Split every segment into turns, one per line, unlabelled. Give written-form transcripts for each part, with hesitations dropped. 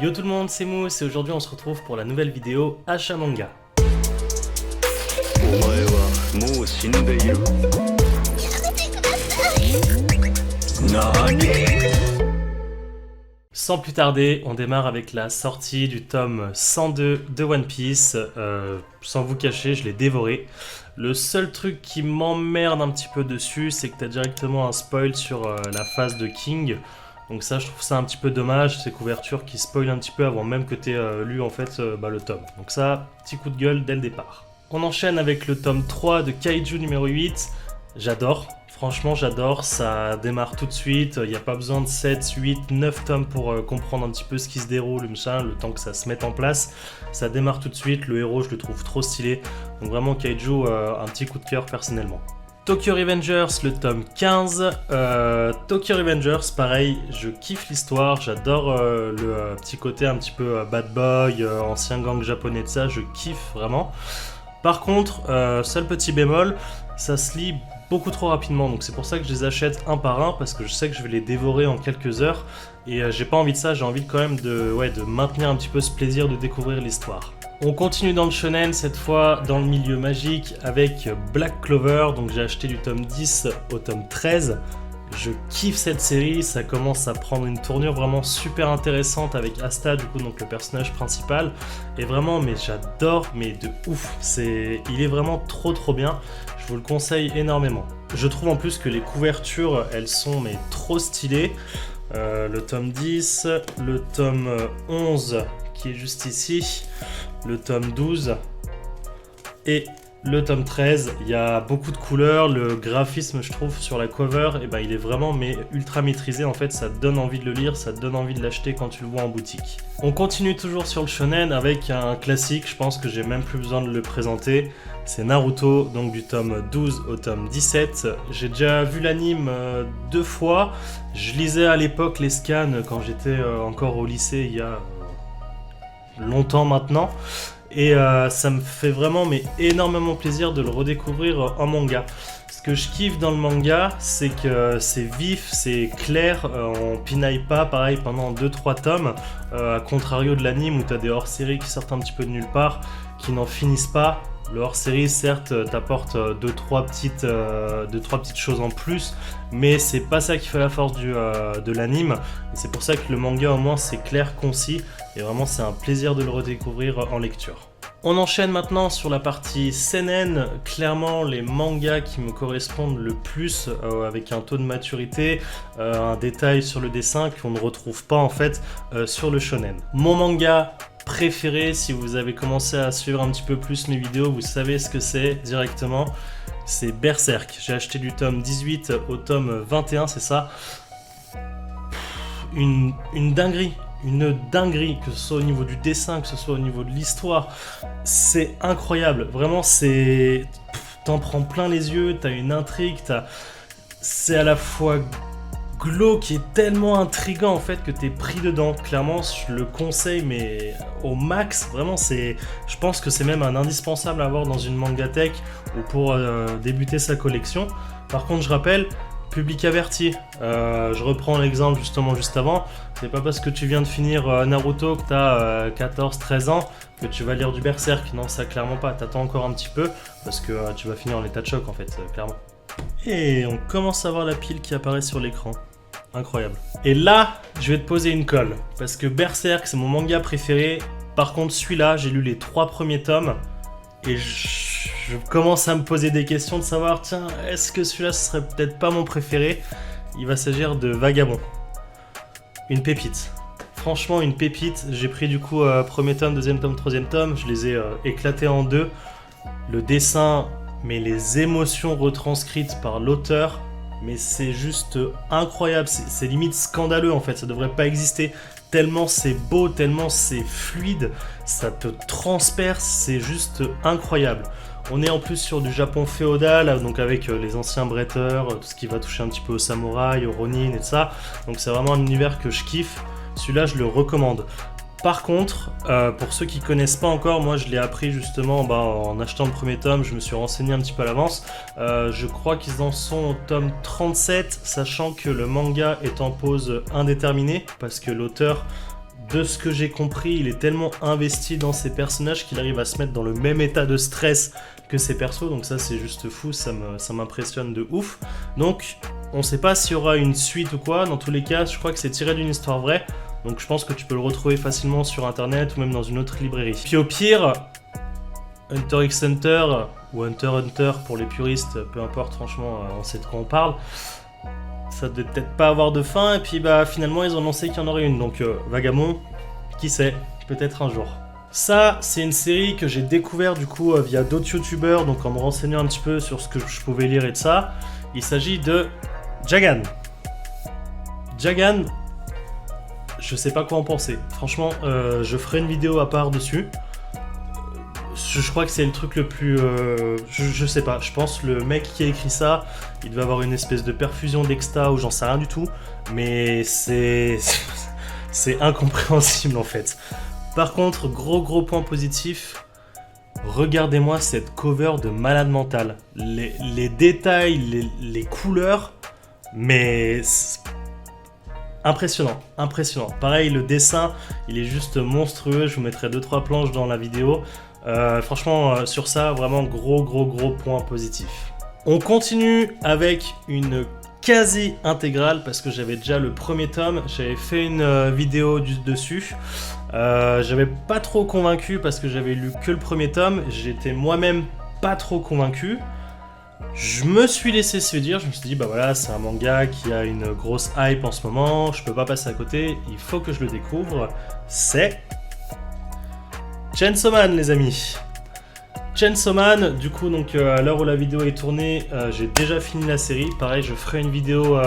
Yo tout le monde, c'est Mousse et aujourd'hui on se retrouve pour la nouvelle vidéo Achat Manga. Sans plus tarder, on démarre avec la sortie du tome 102 de One Piece. Sans vous cacher, je l'ai dévoré. Le seul truc qui m'emmerde un petit peu dessus, c'est que t'as directement un spoil sur la phase de King. Donc ça, je trouve ça un petit peu dommage, ces couvertures qui spoilent un petit peu avant même que t'aies lu en fait le tome. Donc ça, petit coup de gueule dès le départ. On enchaîne avec le tome 3 de Kaiju numéro 8. J'adore, franchement j'adore, ça démarre tout de suite, il n'y a pas besoin de 7, 8, 9 tomes pour comprendre un petit peu ce qui se déroule, le temps que ça se mette en place. Ça démarre tout de suite, le héros je le trouve trop stylé, donc vraiment Kaiju, un petit coup de cœur personnellement. Tokyo Revengers, le tome 15. Tokyo Revengers, pareil, je kiffe l'histoire, j'adore le petit côté un petit peu bad boy, ancien gang japonais de ça, je kiffe vraiment. Par contre, seul petit bémol, ça se lit beaucoup trop rapidement, donc c'est pour ça que je les achète un par un, parce que je sais que je vais les dévorer en quelques heures, et j'ai pas envie de ça, j'ai envie quand même de maintenir un petit peu ce plaisir de découvrir l'histoire. On continue dans le shonen, cette fois dans le milieu magique, avec Black Clover, donc j'ai acheté du tome 10 au tome 13. Je kiffe cette série, ça commence à prendre une tournure vraiment super intéressante avec Asta, du coup, donc le personnage principal. Et vraiment, mais j'adore, mais de ouf, il est vraiment trop bien, je vous le conseille énormément. Je trouve en plus que les couvertures, elles sont mais trop stylées. Le tome 10, le tome 11 qui est juste ici, le tome 12 et le tome 13, il y a beaucoup de couleurs, le graphisme je trouve sur la cover, il est vraiment ultra maîtrisé, en fait ça te donne envie de le lire, ça te donne envie de l'acheter quand tu le vois en boutique. On continue toujours sur le shonen avec un classique, je pense que j'ai même plus besoin de le présenter, c'est Naruto, donc du tome 12 au tome 17. J'ai déjà vu l'anime 2 fois, je lisais à l'époque les scans quand j'étais encore au lycée il y a longtemps maintenant. Et ça me fait vraiment énormément plaisir de le redécouvrir en manga. Ce que je kiffe dans le manga, c'est que c'est vif, c'est clair, on pinaille pas pareil pendant 2-3 tomes, à contrario de l'anime où t'as des hors-séries qui sortent un petit peu de nulle part, qui n'en finissent pas. Le hors-série, certes, t'apporte 2-3 petites choses en plus, mais c'est pas ça qui fait la force de l'anime. Et c'est pour ça que le manga, au moins, c'est clair, concis, et vraiment, c'est un plaisir de le redécouvrir en lecture. On enchaîne maintenant sur la partie seinen, clairement les mangas qui me correspondent le plus, avec un taux de maturité, un détail sur le dessin qu'on ne retrouve pas en fait sur le shonen. Mon manga préféré, si vous avez commencé à suivre un petit peu plus mes vidéos, vous savez ce que c'est directement, c'est Berserk. J'ai acheté du tome 18 au tome 21, c'est ça. Une dinguerie, que ce soit au niveau du dessin, que ce soit au niveau de l'histoire, c'est incroyable, vraiment t'en prends plein les yeux, t'as une intrigue, c'est à la fois glauque et tellement intriguant en fait que t'es pris dedans. Clairement, je le conseille mais au max. Vraiment, je pense que c'est même un indispensable à avoir dans une mangatech ou pour débuter sa collection. Par contre, je rappelle, public averti. Je reprends l'exemple justement juste avant. C'est pas parce que tu viens de finir Naruto que t'as 14-13 ans que tu vas lire du Berserk. Non, ça clairement pas. T'attends encore un petit peu parce que tu vas finir en état de choc en fait, clairement. Et on commence à voir la pile qui apparaît sur l'écran. Incroyable. Et là, je vais te poser une colle. Parce que Berserk, c'est mon manga préféré. Par contre, celui-là, j'ai lu les 3 premiers tomes. Et je commence à me poser des questions de savoir, tiens, est-ce que celui-là, ce serait peut-être pas mon préféré? Il va s'agir de Vagabond. Une pépite. Franchement, une pépite. J'ai pris du coup premier tome, deuxième tome, troisième tome. Je les ai éclatés en 2. Le dessin, mais les émotions retranscrites par l'auteur, mais c'est juste incroyable, c'est limite scandaleux en fait, ça devrait pas exister, tellement c'est beau, tellement c'est fluide, ça te transperce, c'est juste incroyable. On est en plus sur du Japon féodal, donc avec les anciens bretteurs, tout ce qui va toucher un petit peu aux samouraïs, aux ronin et tout ça, donc c'est vraiment un univers que je kiffe, celui-là je le recommande. Par contre, pour ceux qui connaissent pas encore, moi je l'ai appris justement en achetant le premier tome, je me suis renseigné un petit peu à l'avance. Je crois qu'ils en sont au tome 37, sachant que le manga est en pause indéterminée, parce que l'auteur de ce que j'ai compris, il est tellement investi dans ses personnages qu'il arrive à se mettre dans le même état de stress que ses persos, donc ça c'est juste fou, ça m'impressionne de ouf. Donc on sait pas s'il y aura une suite ou quoi, dans tous les cas je crois que c'est tiré d'une histoire vraie, donc je pense que tu peux le retrouver facilement sur internet ou même dans une autre librairie. Puis au pire, Hunter x Hunter ou Hunter x Hunter pour les puristes, peu importe, franchement on sait de quoi on parle. Ça devait peut-être pas avoir de fin, et puis bah finalement ils ont annoncé qu'il y en aurait une, donc Vagamon, qui sait, peut-être un jour. Ça, c'est une série que j'ai découvert du coup via d'autres youtubeurs, donc en me renseignant un petit peu sur ce que je pouvais lire et de ça. Il s'agit de Jagan. Jagan, je sais pas quoi en penser. Franchement, je ferai une vidéo à part dessus. Je crois que c'est le truc le plus... je sais pas, je pense le mec qui a écrit ça, il devait avoir une espèce de perfusion d'exta ou j'en sais rien du tout, mais c'est incompréhensible en fait. Par contre, gros point positif, regardez-moi cette cover de malade mental. Les détails, les couleurs, mais... impressionnant. Pareil, le dessin, il est juste monstrueux, je vous mettrai 2-3 planches dans la vidéo. Franchement, sur ça, vraiment gros point positif. On continue avec une quasi intégrale parce que j'avais déjà le premier tome, j'avais fait une vidéo dessus. J'avais pas trop convaincu parce que j'avais lu que le premier tome, j'étais moi-même pas trop convaincu. Je me suis laissé séduire, je me suis dit bah voilà, c'est un manga qui a une grosse hype en ce moment, je peux pas passer à côté, il faut que je le découvre. C'est Chainsaw Man, les amis. Chainsaw Man, du coup, donc à l'heure où la vidéo est tournée, j'ai déjà fini la série. Pareil, je ferai une vidéo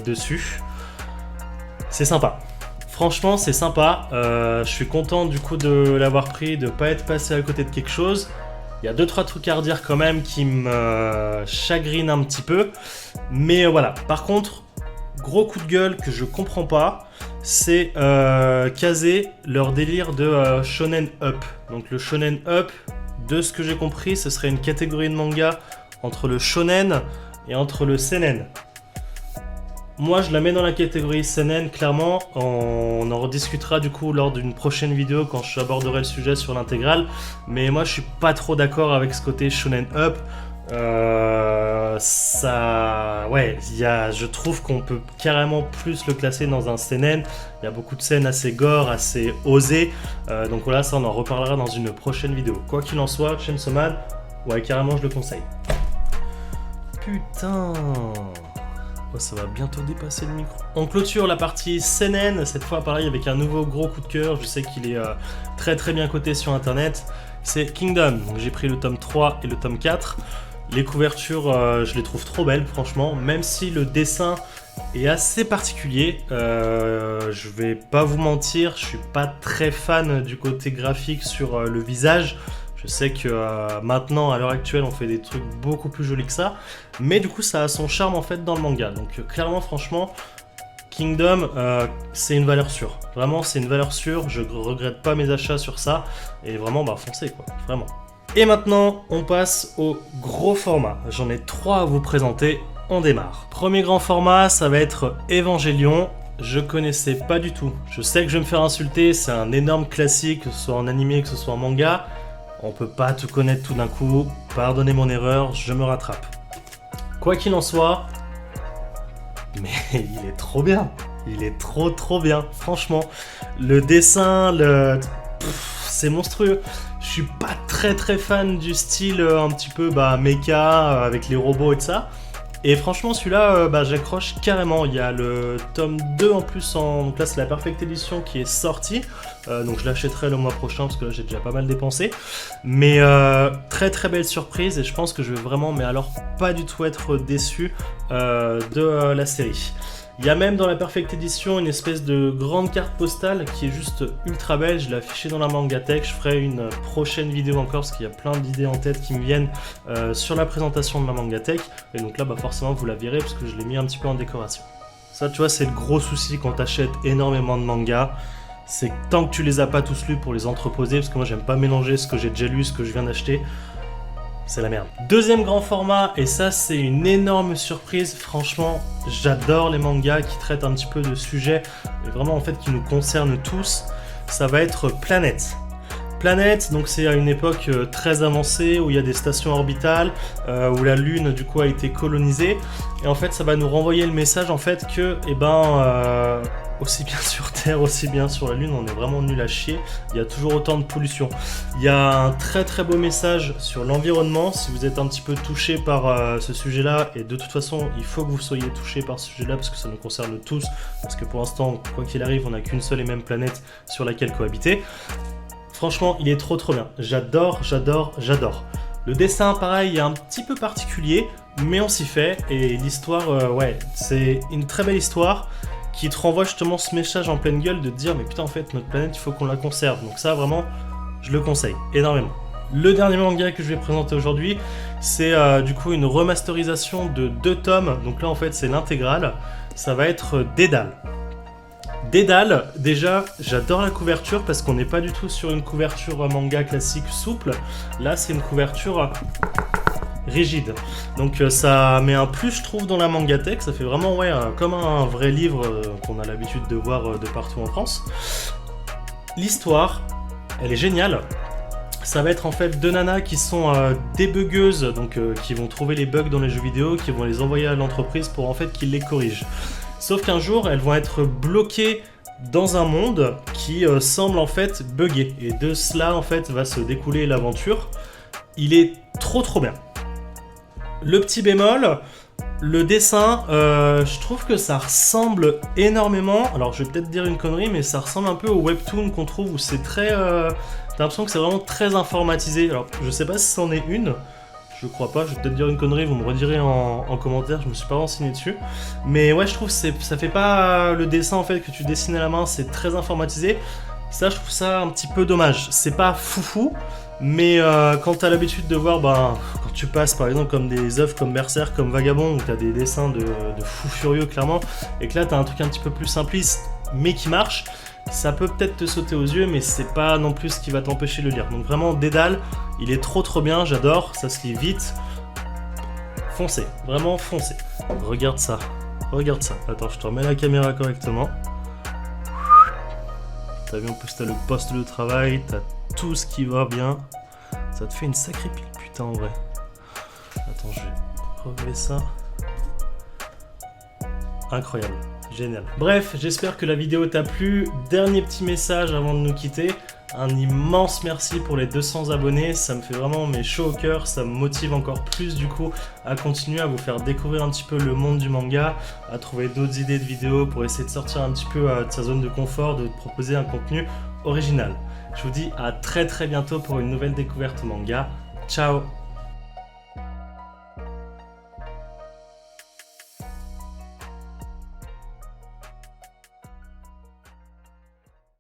dessus. C'est sympa. Franchement, c'est sympa. Je suis content du coup de l'avoir pris, de pas être passé à côté de quelque chose. Il y a 2-3 trucs à redire quand même qui me chagrinent un petit peu. Mais voilà. Par contre, gros coup de gueule que je comprends pas, c'est Kazé, leur délire de Shonen Up. Donc le Shonen Up, de ce que j'ai compris, ce serait une catégorie de manga entre le Shonen et entre le Seinen. Moi je la mets dans la catégorie Seinen, clairement. On en rediscutera du coup lors d'une prochaine vidéo quand j'aborderai le sujet sur l'intégrale. Mais moi je suis pas trop d'accord avec ce côté Shonen Up. Je trouve qu'on peut carrément plus le classer dans un seinen. Il y a beaucoup de scènes assez gore, assez osées. Donc voilà, ça on en reparlera dans une prochaine vidéo. Quoi qu'il en soit, Chainsaw Man, ouais, carrément je le conseille. Putain, oh, ça va bientôt dépasser le micro. On clôture la partie seinen, cette fois pareil avec un nouveau gros coup de cœur. Je sais qu'il est très bien coté sur internet. C'est Kingdom. Donc j'ai pris le tome 3 et le tome 4. Les couvertures, je les trouve trop belles, franchement, même si le dessin est assez particulier. Je vais pas vous mentir, je suis pas très fan du côté graphique sur le visage. Je sais que maintenant, à l'heure actuelle, on fait des trucs beaucoup plus jolis que ça. Mais du coup, ça a son charme en fait dans le manga. Donc clairement, franchement, Kingdom, c'est une valeur sûre. Vraiment, c'est une valeur sûre. Je regrette pas mes achats sur ça. Et vraiment, bah foncez quoi, vraiment. Et maintenant, on passe au gros format. J'en ai 3 à vous présenter, on démarre. Premier grand format, ça va être Evangelion. Je connaissais pas du tout. Je sais que je vais me faire insulter, c'est un énorme classique, que ce soit en animé, que ce soit en manga. On peut pas tout connaître tout d'un coup. Pardonnez mon erreur, je me rattrape. Quoi qu'il en soit, mais il est trop bien. Il est trop bien, franchement. Le dessin, c'est monstrueux. Je suis pas très fan du style un petit peu mecha avec les robots et tout ça. Et franchement celui-là j'accroche carrément. Il y a le tome 2 en plus, donc là c'est la Perfect Edition qui est sortie. Donc je l'achèterai le mois prochain parce que là j'ai déjà pas mal dépensé. Mais très belle surprise et je pense que je vais vraiment, mais alors pas du tout être déçu de la série. Il y a même dans la Perfect Edition une espèce de grande carte postale qui est juste ultra belle. Je l'ai affichée dans la Mangatech. Je ferai une prochaine vidéo encore parce qu'il y a plein d'idées en tête qui me viennent sur la présentation de ma Mangatech. Et donc là, forcément, vous la verrez parce que je l'ai mis un petit peu en décoration. Ça, tu vois, c'est le gros souci quand tu achètes énormément de mangas. C'est que tant que tu les as pas tous lus pour les entreposer, parce que moi, j'aime pas mélanger ce que j'ai déjà lu, ce que je viens d'acheter. C'est la merde. Deuxième grand format, et ça c'est une énorme surprise, franchement j'adore les mangas qui traitent un petit peu de sujets, mais vraiment en fait qui nous concernent tous. ça va être Planète. Planète, donc c'est à une époque très avancée où il y a des stations orbitales, où la Lune du coup a été colonisée, et en fait ça va nous renvoyer le message en fait que, aussi bien sur Terre, aussi bien sur la Lune, on est vraiment nul à chier, il y a toujours autant de pollution. Il y a un très très beau message sur l'environnement, si vous êtes un petit peu touché par ce sujet-là, et de toute façon il faut que vous soyez touché par ce sujet-là parce que ça nous concerne tous, parce que pour l'instant, quoi qu'il arrive, on n'a qu'une seule et même planète sur laquelle cohabiter. Franchement, il est trop bien. J'adore. Le dessin, pareil, est un petit peu particulier, mais on s'y fait. Et l'histoire, ouais, c'est une très belle histoire qui te renvoie justement ce message en pleine gueule de te dire mais putain, en fait, notre planète, il faut qu'on la conserve. Donc ça, vraiment, je le conseille énormément. Le dernier manga que je vais présenter aujourd'hui, c'est du coup une remasterisation de 2 tomes. Donc là, en fait, c'est l'intégrale. Ça va être Dédale. Dédale, déjà, j'adore la couverture parce qu'on n'est pas du tout sur une couverture manga classique souple. Là, c'est une couverture rigide. Donc ça met un plus, je trouve, dans la mangatech. Ça fait vraiment ouais, comme un vrai livre qu'on a l'habitude de voir de partout en France. L'histoire, elle est géniale. Ça va être en fait 2 nanas qui sont débuggeuses, donc qui vont trouver les bugs dans les jeux vidéo, qui vont les envoyer à l'entreprise pour en fait qu'ils les corrigent. Sauf qu'un jour, elles vont être bloquées dans un monde qui semble en fait buggé. Et de cela, en fait, va se découler l'aventure. Il est trop bien. Le petit bémol, le dessin, je trouve que ça ressemble énormément. Alors, je vais peut-être dire une connerie, mais ça ressemble un peu au webtoon qu'on trouve où c'est très... T'as l'impression que c'est vraiment très informatisé. Alors, je sais pas si c'en est une. Je crois pas, je vais peut-être dire une connerie, vous me redirez en commentaire, je me suis pas renseigné dessus. Mais ouais, je trouve que ça fait pas le dessin en fait que tu dessines à la main, c'est très informatisé. Ça, je trouve ça un petit peu dommage. C'est pas foufou, mais quand t'as l'habitude de voir, quand tu passes par exemple comme des œuvres comme Berserk, comme Vagabond, où t'as des dessins de fous furieux clairement, et que là t'as un truc un petit peu plus simpliste, mais qui marche, ça peut peut-être te sauter aux yeux, mais c'est pas non plus ce qui va t'empêcher de le lire. Donc vraiment, Dédale, il est trop bien, j'adore, ça se lit vite. Foncez, vraiment foncez. Regarde ça. Attends, je te remets la caméra correctement. T'as vu, en plus t'as le poste de travail, t'as tout ce qui va bien. Ça te fait une sacrée pile, putain, en vrai. Attends, je vais relever ça. Incroyable. Génial. Bref, j'espère que la vidéo t'a plu. Dernier petit message avant de nous quitter. Un immense merci pour les 200 abonnés. Ça me fait vraiment chaud au cœur. Ça me motive encore plus du coup à continuer à vous faire découvrir un petit peu le monde du manga, à trouver d'autres idées de vidéos pour essayer de sortir un petit peu de sa zone de confort, de proposer un contenu original. Je vous dis à très bientôt pour une nouvelle découverte manga. Ciao!